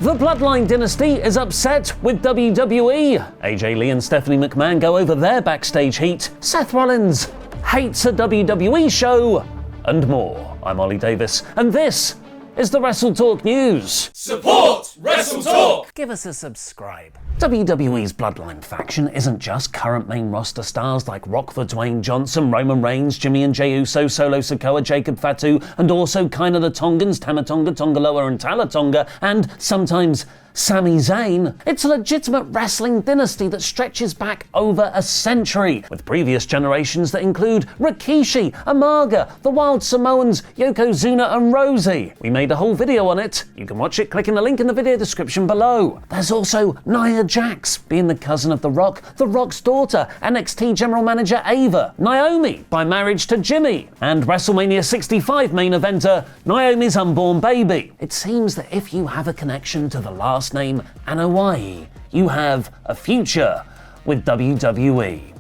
The Bloodline dynasty is upset with WWE. AJ Lee and Stephanie McMahon go over their backstage heat. Seth Rollins hates a WWE show, and more. I'm Ollie Davis, and this is the WrestleTalk News. Support WrestleTalk! Give us a subscribe. WWE's Bloodline faction isn't just current main roster stars like Rockford, Dwayne Johnson, Roman Reigns, Jimmy and Jey Uso, Solo Sikoa, Jacob Fatu, and also Kaina the Tongans, Tamatonga, Tongaloa and Talatonga, and sometimes Sami Zayn. It's a legitimate wrestling dynasty that stretches back over a century, with previous generations that include Rikishi, Umaga, the Wild Samoans, Yokozuna and Rosie. We made a whole video on it. You can watch it clicking the link in the video description below. There's also Nia Jax, being the cousin of The Rock's daughter, NXT general manager Ava, Naomi, by marriage to Jimmy, and WrestleMania 65 main eventer, Naomi's unborn baby. It seems that if you have a connection to the last name Anoa'i, you have a future with WWE.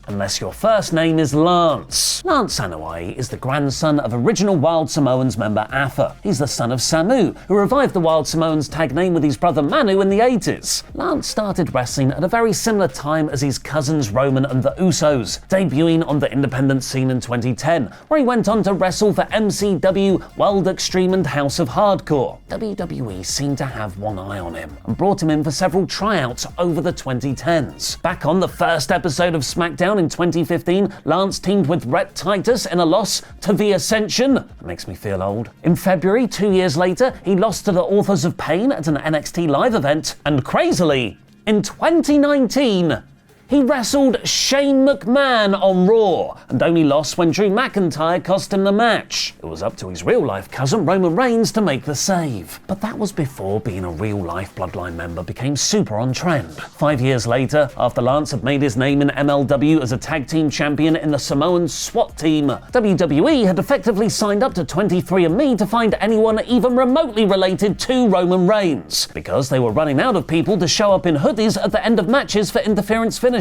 Unless your first name is Lance. Lance Anoa'i is the grandson of original Wild Samoans member Afa. He's the son of Samu, who revived the Wild Samoans tag name with his brother Manu in the 80s. Lance started wrestling at a very similar time as his cousins Roman and the Usos, debuting on the independent scene in 2010, where he went on to wrestle for MCW, World Extreme and House of Hardcore. WWE seemed to have one eye on him and brought him in for several tryouts over the 2010s. Back on the first episode of SmackDown in 2015, Lance teamed with Rhett Titus in a loss to The Ascension. That makes me feel old. In February, 2 years later, he lost to the Authors of Pain at an NXT live event. And crazily, in 2019, he wrestled Shane McMahon on Raw, and only lost when Drew McIntyre cost him the match. It was up to his real-life cousin Roman Reigns to make the save. But that was before being a real-life Bloodline member became super on trend. 5 years later, after Lance had made his name in MLW as a tag team champion in the Samoan SWAT team, WWE had effectively signed up to 23andMe to find anyone even remotely related to Roman Reigns, because they were running out of people to show up in hoodies at the end of matches for interference finishes.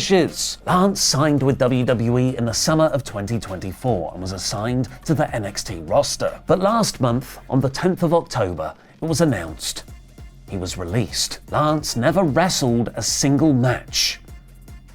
Lance signed with WWE in the summer of 2024 and was assigned to the NXT roster. But last month, on the 10th of October, it was announced he was released. Lance never wrestled a single match.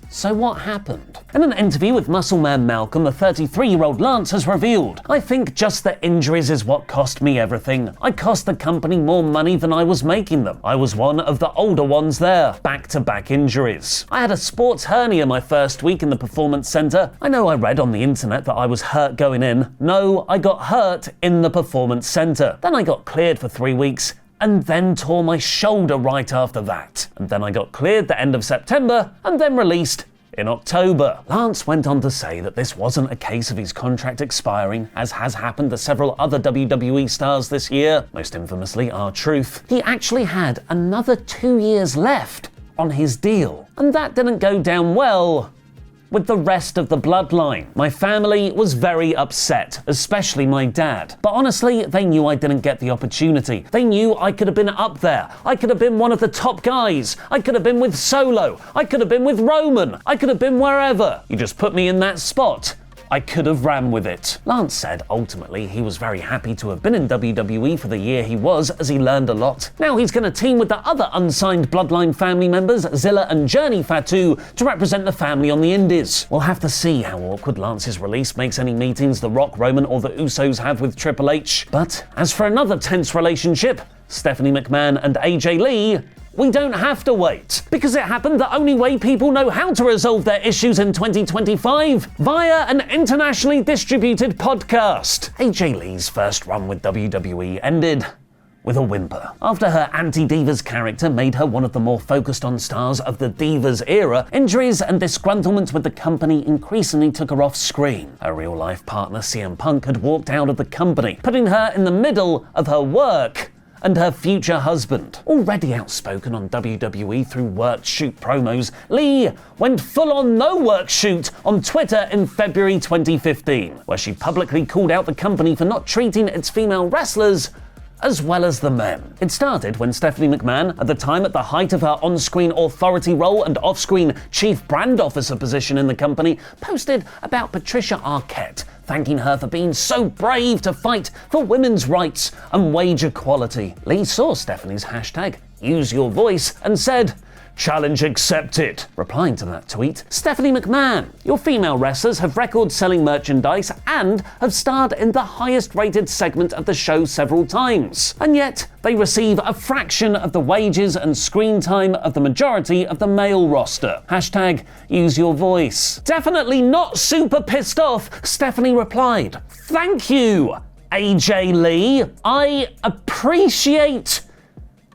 So what happened? In an interview with Muscle Man Malcolm, the 33-year-old Lance has revealed, "I think just the injuries is what cost me everything. I cost the company more money than I was making them. I was one of the older ones there. Back-to-back injuries. I had a sports hernia my first week in the Performance Center. I know I read on the internet that I was hurt going in. No, I got hurt in the Performance Center. Then I got cleared for 3 weeks, and then tore my shoulder right after that. And then I got cleared the end of September, and then released in October." Lance went on to say that this wasn't a case of his contract expiring, as has happened to several other WWE stars this year, most infamously R-Truth. He actually had another 2 years left on his deal, and that didn't go down well with the rest of the Bloodline. "My family was very upset, especially my dad. But honestly, they knew I didn't get the opportunity. They knew I could have been up there. I could have been one of the top guys. I could have been with Solo. I could have been with Roman. I could have been wherever. You just put me in that spot. I could have ran with it." Lance said ultimately he was very happy to have been in WWE for the year he was, as he learned a lot. Now he's going to team with the other unsigned Bloodline family members, Zilla and Journey Fatu, to represent the family on the Indies. We'll have to see how awkward Lance's release makes any meetings The Rock, Roman or the Usos have with Triple H. But as for another tense relationship, Stephanie McMahon and AJ Lee, we don't have to wait, because it happened the only way people know how to resolve their issues in 2025, via an internationally distributed podcast. AJ Lee's first run with WWE ended with a whimper. After her anti-Divas character made her one of the more focused on stars of the Divas era, injuries and disgruntlement with the company increasingly took her off screen. Her real-life partner CM Punk had walked out of the company, putting her in the middle of her work and her future husband. Already outspoken on WWE through work shoot promos, Lee went full-on no-work shoot on Twitter in February 2015, where she publicly called out the company for not treating its female wrestlers as well as the men. It started when Stephanie McMahon, at the time at the height of her on-screen authority role and off-screen chief brand officer position in the company, posted about Patricia Arquette, thanking her for being so brave to fight for women's rights and wage equality. Lee saw Stephanie's hashtag, #UseYourVoice, and said, "Challenge accepted." Replying to that tweet, Stephanie McMahon, your female wrestlers have record-selling merchandise and have starred in the highest-rated segment of the show several times. And yet, they receive a fraction of the wages and screen time of the majority of the male roster. Hashtag #UseYourVoice. Definitely not super pissed off, Stephanie replied. Thank you, AJ Lee. I appreciate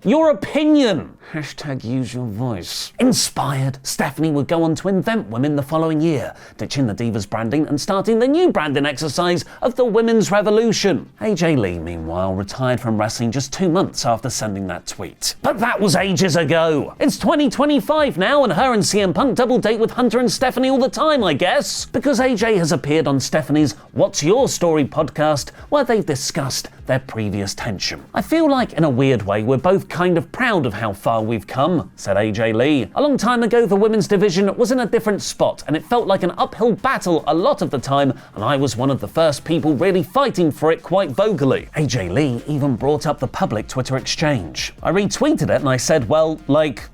your opinion. Hashtag #UseYourVoice. Inspired, Stephanie would go on to invent women the following year, ditching the Divas branding and starting the new branding exercise of the Women's Revolution. AJ Lee, meanwhile, retired from wrestling just 2 months after sending that tweet. But that was ages ago. It's 2025 now, and her and CM Punk double date with Hunter and Stephanie all the time, I guess. Because AJ has appeared on Stephanie's What's Your Story podcast, where they've discussed their previous tension. I feel like, in a weird way, we're both kind of proud of how far we've come, said AJ Lee. A long time ago, the women's division was in a different spot, and it felt like an uphill battle a lot of the time, and I was one of the first people really fighting for it quite vocally. AJ Lee even brought up the public Twitter exchange. I retweeted it and I said, well,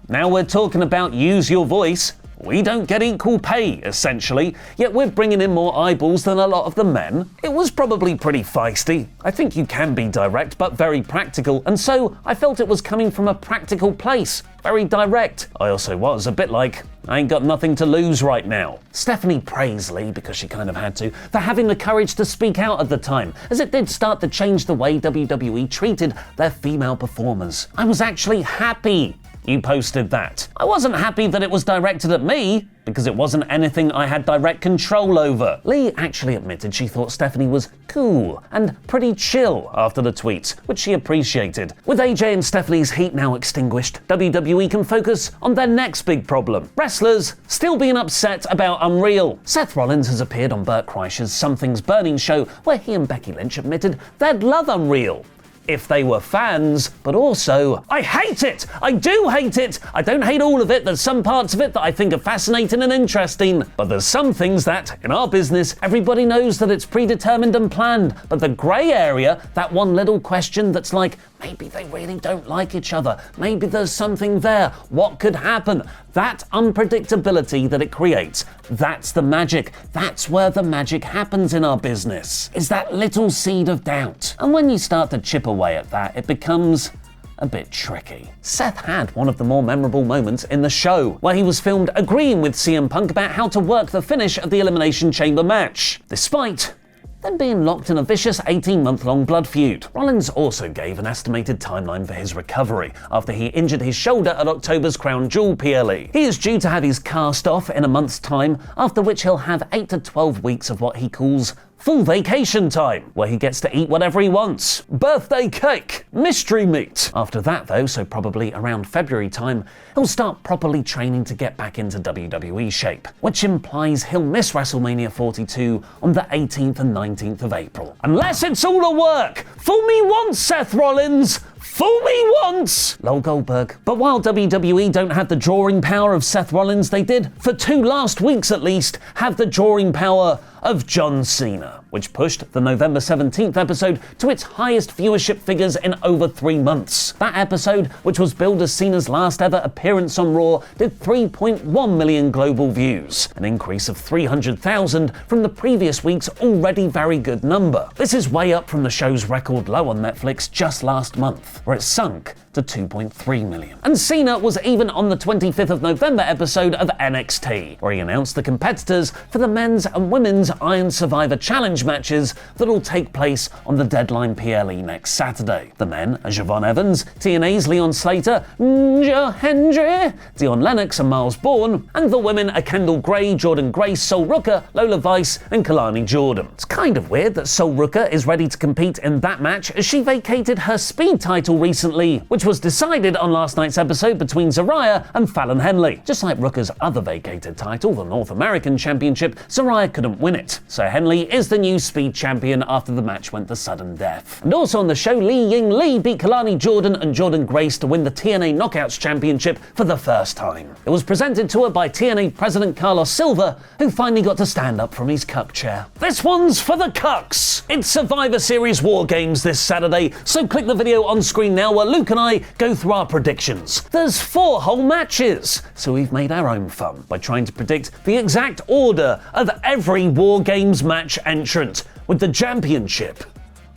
now we're talking about use your voice. We don't get equal pay, essentially, yet we're bringing in more eyeballs than a lot of the men. It was probably pretty feisty. I think you can be direct, but very practical, and so I felt it was coming from a practical place. Very direct. I also was a bit like, I ain't got nothing to lose right now. Stephanie praised Lee, because she kind of had to, for having the courage to speak out at the time, as it did start to change the way WWE treated their female performers. I was actually happy you posted that. I wasn't happy that it was directed at me, because it wasn't anything I had direct control over. Lee actually admitted she thought Stephanie was cool and pretty chill after the tweets, which she appreciated. With AJ and Stephanie's heat now extinguished, WWE can focus on their next big problem. Wrestlers still being upset about Unreal. Seth Rollins has appeared on Bert Kreischer's Something's Burning show, where he and Becky Lynch admitted they'd love Unreal if they were fans, but also, I hate it! I do hate it! I don't hate all of it, there's some parts of it that I think are fascinating and interesting, but there's some things that, in our business, everybody knows that it's predetermined and planned, but the grey area, that one little question that's like, maybe they really don't like each other, maybe there's something there, what could happen? That unpredictability that it creates, that's the magic. That's where the magic happens in our business, is that little seed of doubt. And when you start to chip away at that, it becomes a bit tricky. Seth had one of the more memorable moments in the show, where he was filmed agreeing with CM Punk about how to work the finish of the Elimination Chamber match, despite then being locked in a vicious 18-month-long blood feud. Rollins also gave an estimated timeline for his recovery after he injured his shoulder at October's Crown Jewel PLE. He is due to have his cast off in a month's time, after which he'll have 8 to 12 weeks of what he calls full vacation time, where he gets to eat whatever he wants. Birthday cake, mystery meat. After that though, so probably around February time, he'll start properly training to get back into WWE shape, which implies he'll miss WrestleMania 42 on the 18th and 19th of April. Unless it's all a work! Fool me once, Seth Rollins! Fool me once! Lol Goldberg. But while WWE don't have the drawing power of Seth Rollins, they did, for 2 last weeks at least, have the drawing power of John Cena, which pushed the November 17th episode to its highest viewership figures in over 3 months. That episode, which was billed as Cena's last ever appearance on Raw, did 3.1 million global views, an increase of 300,000 from the previous week's already very good number. This is way up from the show's record low on Netflix just last month, where it sunk to 2.3 million. And Cena was even on the 25th of November episode of NXT, where he announced the competitors for the men's and women's Iron Survivor Challenge matches that'll take place on the Deadline PLE next Saturday. The men are Javon Evans, TNA's Leon Slater, Ninja Hendry, Dion Lennox and Miles Bourne, and the women are Kendall Gray, Jordan Grace, Sol Rooker, Lola Vice, and Kalani Jordan. It's kind of weird that Sol Rooker is ready to compete in that match, as she vacated her Speed title recently, which which was decided on last night's episode between Zariah and Fallon Henley. Just like Rooker's other vacated title, the North American Championship, Zariah couldn't win it, so Henley is the new Speed Champion after the match went to sudden death. And also on the show, Li Ying Li beat Kalani Jordan and Jordan Grace to win the TNA Knockouts Championship for the first time. It was presented to her by TNA President Carlos Silva, who finally got to stand up from his cuck chair. This one's for the cucks! It's Survivor Series War Games this Saturday, so click the video on screen now where Luke and I go through our predictions. There's 4 whole matches, so we've made our own fun by trying to predict the exact order of every War Games match entrant, with the championship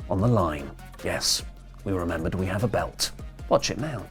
on the line. Yes, we remembered we have a belt. Watch it now.